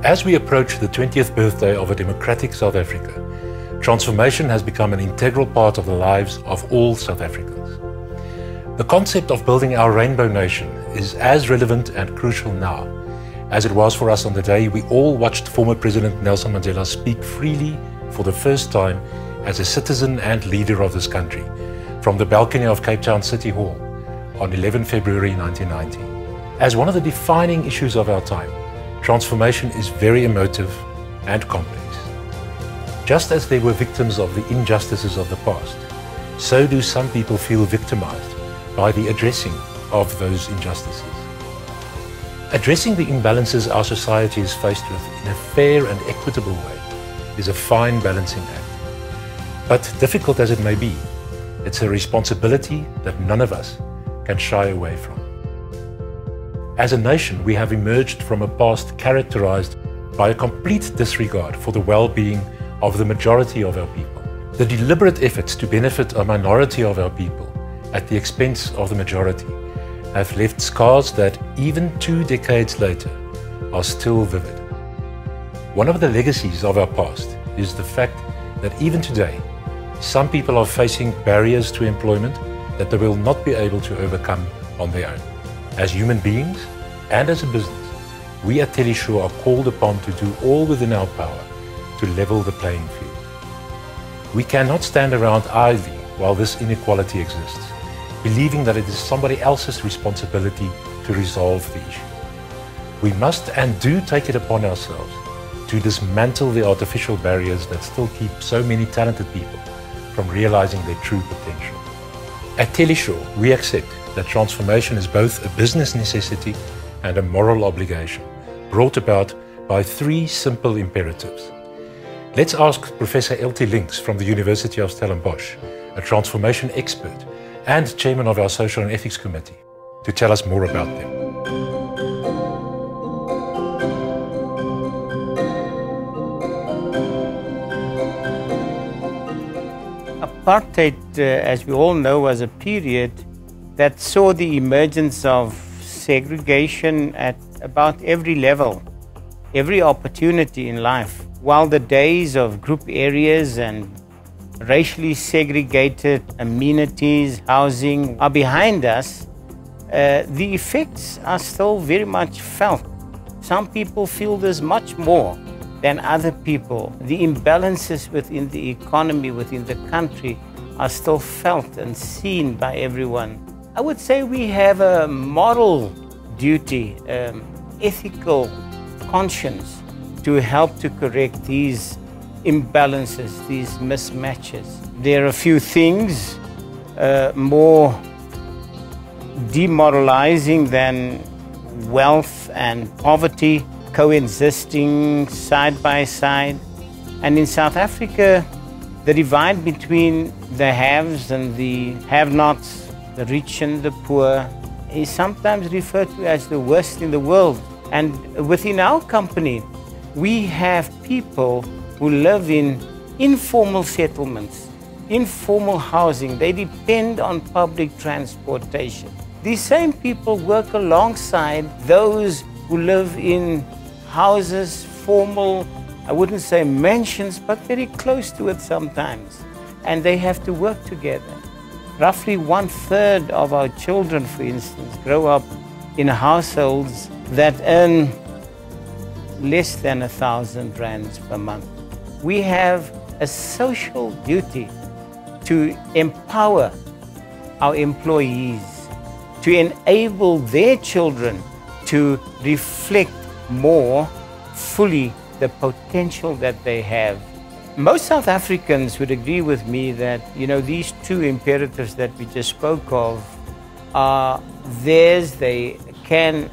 As we approach the 20th birthday of a democratic South Africa, transformation has become an integral part of the lives of all South Africans. The concept of building our rainbow nation is as relevant and crucial now as it was for us on the day we all watched former President Nelson Mandela speak freely for the first time as a citizen and leader of this country from the balcony of Cape Town City Hall on 11 February 1990. As one of the defining issues of our time, transformation is very emotive and complex. Just as they were victims of the injustices of the past, so do some people feel victimized by the addressing of those injustices. Addressing the imbalances our society is faced with in a fair and equitable way is a fine balancing act. But difficult as it may be, it's a responsibility that none of us can shy away from. As a nation, we have emerged from a past characterized by a complete disregard for the well-being of the majority of our people. The deliberate efforts to benefit a minority of our people at the expense of the majority have left scars that, even 2 decades later, are still vivid. One of the legacies of our past is the fact that even today, some people are facing barriers to employment that they will not be able to overcome on their own. As human beings and as a business, we at Telesure are called upon to do all within our power to level the playing field. We cannot stand around idly while this inequality exists, believing that it is somebody else's responsibility to resolve the issue. We must and do take it upon ourselves to dismantle the artificial barriers that still keep so many talented people from realizing their true potential. At Telesure, we accept that transformation is both a business necessity and a moral obligation, brought about by 3 simple imperatives. Let's ask Professor L.T. Links from the University of Stellenbosch, a transformation expert and chairman of our Social and Ethics Committee, to tell us more about them. Apartheid, as we all know, was a period that saw the emergence of segregation at about every level, every opportunity in life. While the days of group areas and racially segregated amenities, housing are behind us, the effects are still very much felt. Some people feel this much more than other people. The imbalances within the economy, within the country, are still felt and seen by everyone. I would say we have a moral duty, ethical conscience to help to correct these imbalances, these mismatches. There are a few things more demoralizing than wealth and poverty coexisting side by side. And in South Africa, the divide between the haves and the have-nots, the rich and the poor, is sometimes referred to as the worst in the world. And within our company, we have people who live in informal settlements, informal housing. They depend on public transportation. These same people work alongside those who live in houses, formal, I wouldn't say mansions, but very close to it sometimes. And they have to work together. Roughly 1/3 of our children, for instance, grow up in households that earn less than 1,000 rands per month. We have a social duty to empower our employees, to enable their children to reflect more fully the potential that they have. Most South Africans would agree with me that, these two imperatives that we just spoke of are theirs. They can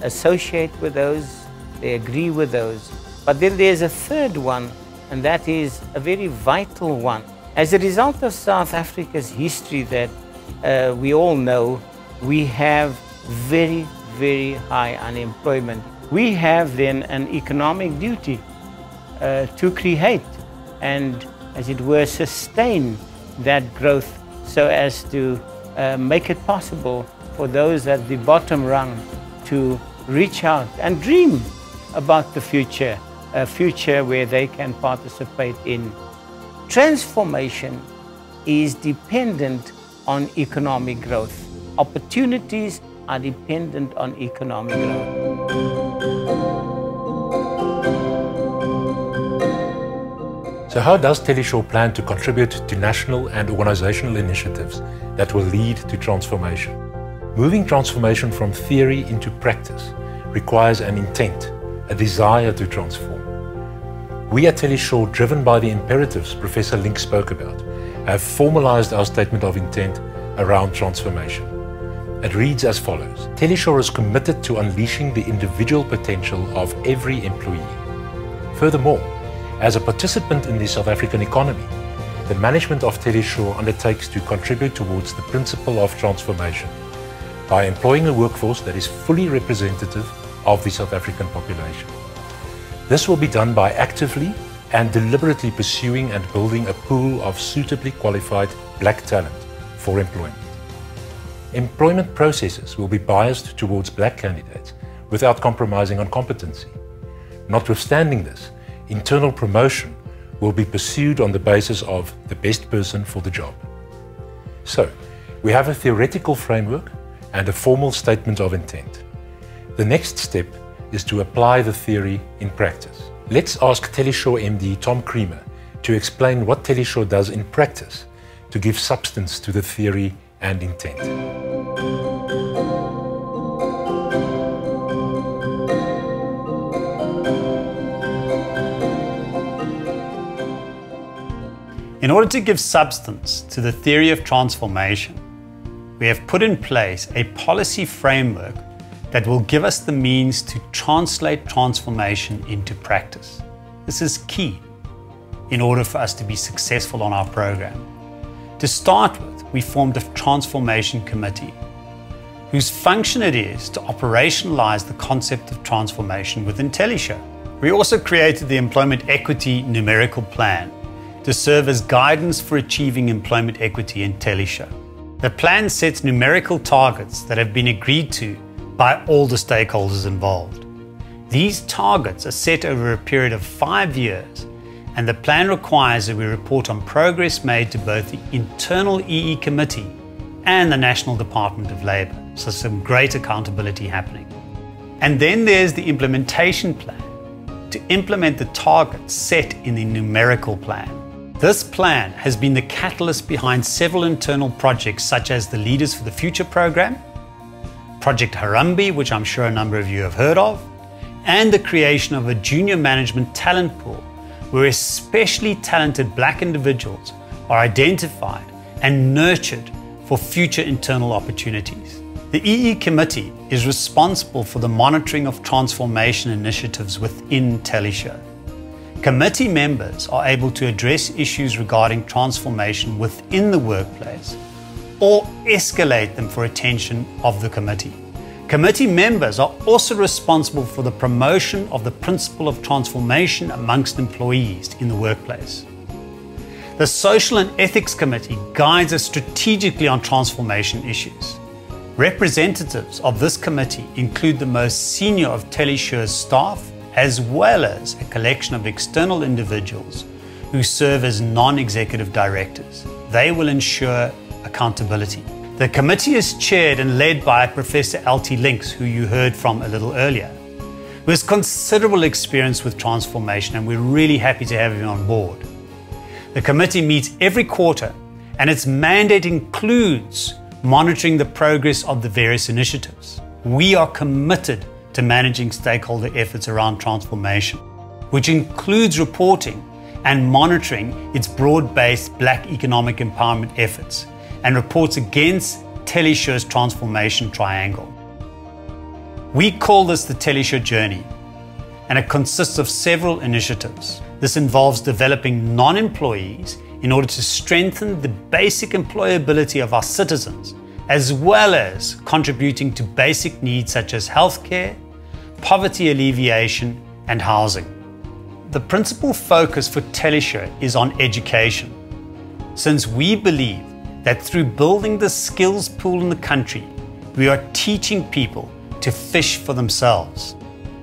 associate with those, they agree with those. But then there's a third one, and that is a very vital one. As a result of South Africa's history that we all know, we have very, very high unemployment. We have then an economic duty to create and, as it were, sustain that growth so as to make it possible for those at the bottom rung to reach out and dream about the future, a future where they can participate in. Transformation is dependent on economic growth. Opportunities are dependent on economic growth. So how does Telesure plan to contribute to national and organizational initiatives that will lead to transformation? Moving transformation from theory into practice requires an intent, a desire to transform. We at Telesure, driven by the imperatives Professor Link spoke about, have formalized our statement of intent around transformation. It reads as follows: Telesure is committed to unleashing the individual potential of every employee. Furthermore, as a participant in the South African economy, the management of Telesure undertakes to contribute towards the principle of transformation by employing a workforce that is fully representative of the South African population. This will be done by actively and deliberately pursuing and building a pool of suitably qualified black talent for employment. Employment processes will be biased towards black candidates without compromising on competency. Notwithstanding this, internal promotion will be pursued on the basis of the best person for the job. So, we have a theoretical framework and a formal statement of intent. The next step is to apply the theory in practice. Let's ask Telesure MD Tom Creamer to explain what Telesure does in practice to give substance to the theory and intent. In order to give substance to the theory of transformation, we have put in place a policy framework that will give us the means to translate transformation into practice. This is key in order for us to be successful on our program. To start with, we formed a transformation committee whose function it is to operationalize the concept of transformation within Telesure. We also created the Employment Equity Numerical Plan to serve as guidance for achieving employment equity in Telesure. The plan sets numerical targets that have been agreed to by all the stakeholders involved. These targets are set over a period of 5 years, and the plan requires that we report on progress made to both the internal EE committee and the National Department of Labour, so some great accountability happening. And then there's the implementation plan to implement the targets set in the numerical plan. This plan has been the catalyst behind several internal projects such as the Leaders for the Future program, Project Harambee, which I'm sure a number of you have heard of, and the creation of a junior management talent pool where especially talented black individuals are identified and nurtured for future internal opportunities. The EE Committee is responsible for the monitoring of transformation initiatives within Telesure. Committee members are able to address issues regarding transformation within the workplace or escalate them for attention of the committee. Committee members are also responsible for the promotion of the principle of transformation amongst employees in the workplace. The Social and Ethics Committee guides us strategically on transformation issues. Representatives of this committee include the most senior of Telishure's staff, as well as a collection of external individuals who serve as non-executive directors. They will ensure accountability. The committee is chaired and led by Professor L.T. Links, who you heard from a little earlier, who has considerable experience with transformation, and we're really happy to have him on board. The committee meets every quarter, and its mandate includes monitoring the progress of the various initiatives. We are committed to managing stakeholder efforts around transformation, which includes reporting and monitoring its broad-based Black economic empowerment efforts, and reports against Teleshure's transformation triangle. We call this the Telesure journey, and it consists of several initiatives. This involves developing non-employees in order to strengthen the basic employability of our citizens, as well as contributing to basic needs such as healthcare, poverty alleviation, and housing. The principal focus for Telesure is on education, since we believe that through building the skills pool in the country, we are teaching people to fish for themselves.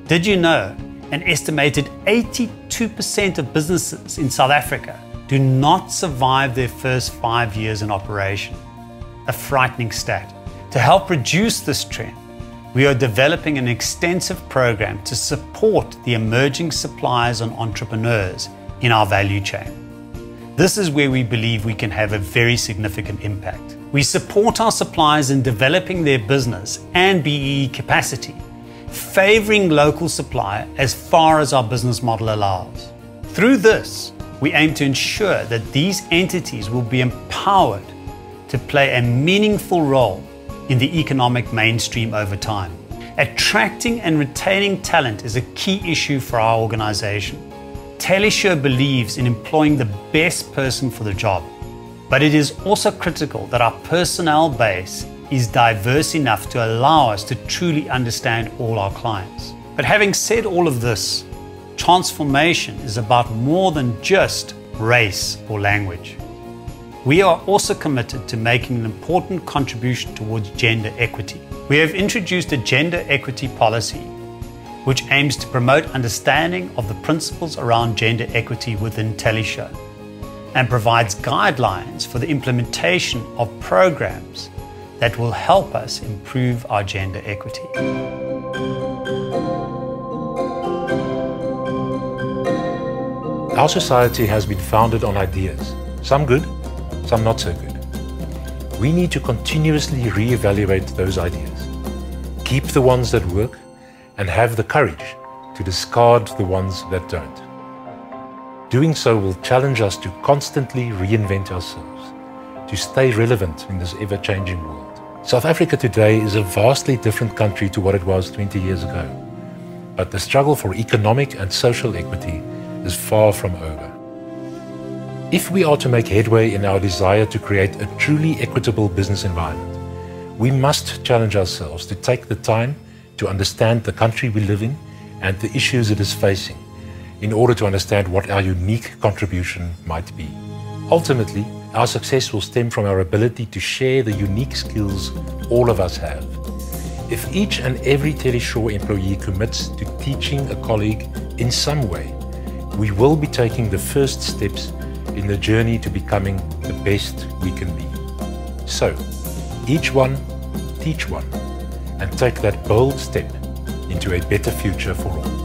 Did you know an estimated 82% of businesses in South Africa do not survive their first 5 years in operation? A frightening stat. To help reduce this trend, we are developing an extensive program to support the emerging suppliers and entrepreneurs in our value chain. This is where we believe we can have a very significant impact. We support our suppliers in developing their business and BEE capacity, favoring local supply as far as our business model allows. Through this, we aim to ensure that these entities will be empowered to play a meaningful role in the economic mainstream over time. Attracting and retaining talent is a key issue for our organization. Telesure believes in employing the best person for the job, but it is also critical that our personnel base is diverse enough to allow us to truly understand all our clients. But having said all of this, transformation is about more than just race or language. We are also committed to making an important contribution towards gender equity. We have introduced a gender equity policy, which aims to promote understanding of the principles around gender equity within Telesure, and provides guidelines for the implementation of programs that will help us improve our gender equity. Our society has been founded on ideas, some good, some not so good. We need to continuously re-evaluate those ideas, keep the ones that work, and have the courage to discard the ones that don't. Doing so will challenge us to constantly reinvent ourselves, to stay relevant in this ever-changing world. South Africa today is a vastly different country to what it was 20 years ago, but the struggle for economic and social equity is far from over. If we are to make headway in our desire to create a truly equitable business environment, we must challenge ourselves to take the time to understand the country we live in and the issues it is facing, in order to understand what our unique contribution might be. Ultimately, our success will stem from our ability to share the unique skills all of us have. If each and every Telesure employee commits to teaching a colleague in some way, we will be taking the first steps in the journey to becoming the best we can be. So, each one, teach one, and take that bold step into a better future for all.